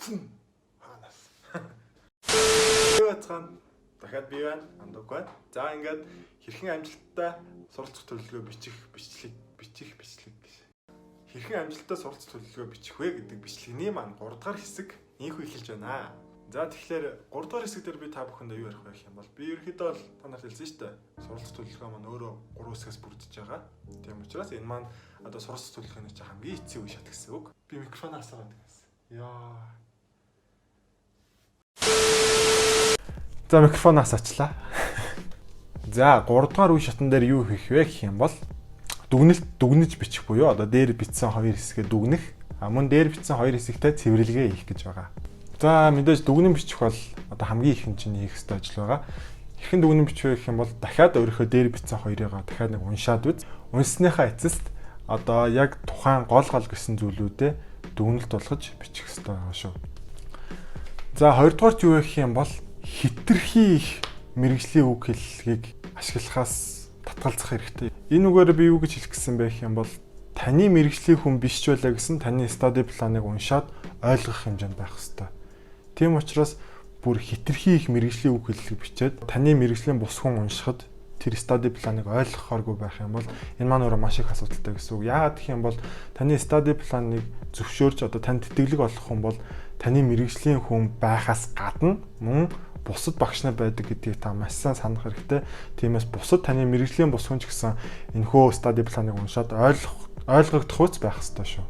Ханаас. Яцхан дахиад би байна. Андуг байна. За ингээд хэрхэн амжилттай суралцах төлөвлөгөө бичих гэж. Хэрхэн амжилттай суралцах төлөвлөгөө бичих вэ гэдэг бичлэгний маань 3 дахь хэсэг инхүү эхэлж байна. За тэгэхээр 3 дахь хэсэг дээр би та бүхэндээ юу ярих вэ гэх юм бол би ерөөхдөө бол та нарт хэлсэн шүү дээ. Суралцах төлөвлөгөө маань өөрөө 3 хэсгээс бүрдэж байгаа. Тийм учраас энэ маань одоо суралцах төлөвлөгөөний чинь хамгийн эцсийн үе шат гэсэн үг. Би микрофон асаагаад байсан. Яа. За микрофон асаачлаа. За 3 дахь үе шатн дээр юу хийх вэ гэх юм бол дүгнэж бичих буюу одоо дээр бичсэн 2 хэсгээ дүгнэх, мөн дээр бичсэн 2 хэсэгтээ цэвэрлэгээ хийх гэж байгаа. За мэдээж дүгнэн бичих бол одоо хамгийн ихэнд чинь хийх ёстой ажил байгаа. Хэрхэн дүгнэн бичих вэ гэх юм бол дахиад өөрийнхөө дээр бичсэн 2-ыг дахиад нэг уншаад үз. Унсныхаа эцэст одоо яг тухайн гол гэсэн зүйлүүдэд дүгнэлт болгож бичих ёстой байгаа шүү. За 2 дугаарт юу вэ гэх юм бол хитрхи их мэргэжлийн үг хэллэгийг ашиглахаас татгалзах хэрэгтэй. Энэ үгээр би юу гэж хэлэх гэсэн бэ гэх юм бол таны мэргэжлийн хүн биш ч байлаа гэсэн таны study plan-ыг уншаад ойлгох хэмжээнд байх хэрэгтэй. Тийм учраас бүр хитрхи их мэргэжлийн үг хэллэгийг бичээд таны мэргэжлийн бус хүн уншихад тэр study plan-ыг ойлгохооргүй байх юм бол энэ маань өөрөө маш их асуудалтай гэсэн үг. Яагаад гэх юм бол таны study plan-ыг зөвшөөрч одоо танд тэтгэлэг олох хүн бол таны мэргэжлийн хүн байхаас гадна мөн бусад багш нар байдаг гэдгийг та маш сайн санах хэрэгтэй. Тиймээс бусад таны мэргэжлийн бус хүн ч гэсэн энэхүү study plan-ыг уншаад ойлгогдох үс байх хэрэгтэй шүү.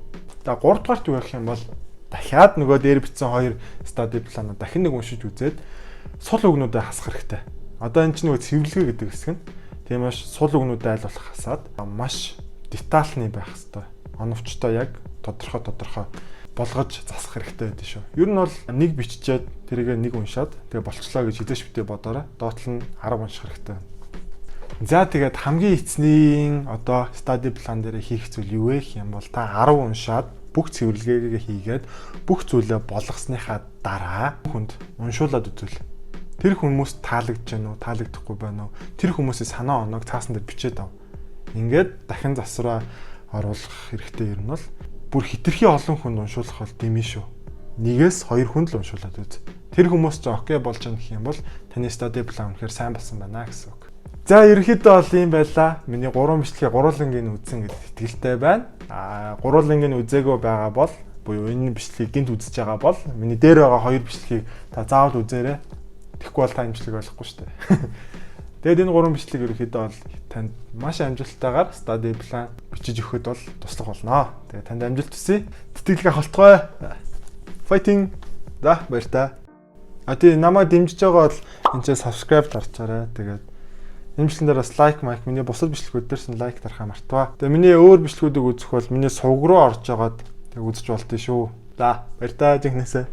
За 3 дугаарт юу гэх юм бол дахиад нөгөө дээр бичсэн 2 study plan-а дахин нэг уншиж үзээд сул үгнүүдэд хасах хэрэгтэй. Одоо энэ чинь нөгөө цэвэрлэгээ гэдэг хэсэг нь. Тиймээс сул үгнүүдэд айл болох хасаад маш детальны байх хэрэгтэй. Оновчтой яг тодорхой болгож засах хэрэгтэй байдаг шүү. Ер нь бол нэг биччихээд тэргээ нэг уншаад тэгээ болчлоо гэж хэдэж битээ бодоорой. Доотл нь 10 унших хэрэгтэй. За тэгээд хамгийн эцнийн одоо study plan дээр хийх зүйл юу вэ гэх юм бол та 10 уншаад бүх цэвэрлэгээгээ хийгээд бүх зүйлээ болгосныхаа дараа хүнд уншуулад үзвэл тэр хүмүүс таалагдж байна уу, таалагдахгүй байна уу? Тэр хүмүүсийн санаа оноог цаасан дээр бичээд ав. Ингээд дахин засвараа оруулах хэрэгтэй. Ер нь бол бүр хитрхи олон хүнд уншуулах бол дэмий шүү. 1-2 хүнд л уншуулад үз. Тэр хүмүүс ч окей болж байгаа гэх юм бол таны study plan үнэхээр сайн болсон байна гэсэн үг. За ерөнхийдөө бол ийм байлаа. Миний 3 бичлэгийг гурвангийн үзсэн гэдэгт итгэлтэй байна. Гурвангийн үзээгүй байгаа бол буюу энэ бичлэгийг гинт үзэж байгаа бол миний дээр байгаа 2 бичлэгийг та заавал үзээрэй. Тэгэхгүй бол та энэ бичлэгийг ойлгохгүй шүү дээ. Тэгээд энэ 3 бичлэг ерөнхийдөө бол танд маш амжилттайгаар study plan бичиж өгөхөд бол туслах болно. Тэгээд танд амжилт хүсье. Тэтгэлэг халтгой. Fighting. За баярлалаа. Тийм намайг дэмжиж байгаа бол энэ ч subscribe дарчаарай. Тэгээд энэ бичлэгэн дээр бас лайк миний бусад бичлэгүүд дээрс нь лайк дарахаа мартаваа. Тэгээд миний өөр бичлэгүүдийг үзэх бол миний сувг руу орж агаад тэг үзэж болтын шүү. За баярлалаа жинхнээсээ.